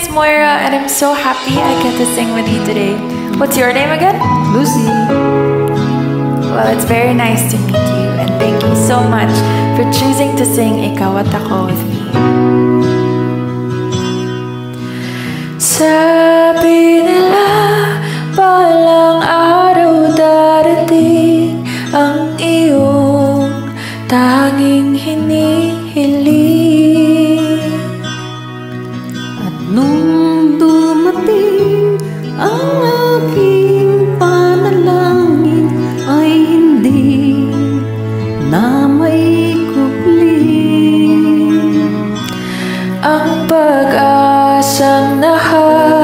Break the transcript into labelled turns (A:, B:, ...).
A: is Moira, and I'm so happy I get to sing with you today. What's your name again?
B: Lucy.
A: Well, it's very nice to meet you, and thank you so much for choosing to sing Ikaw at Ako with me. Sabi nila, balang araw darating ang iyong tanging hinihiling.
B: At nung dumating ang aking panalangin ay hindi na maikupli.
A: Ang pag-asang nahal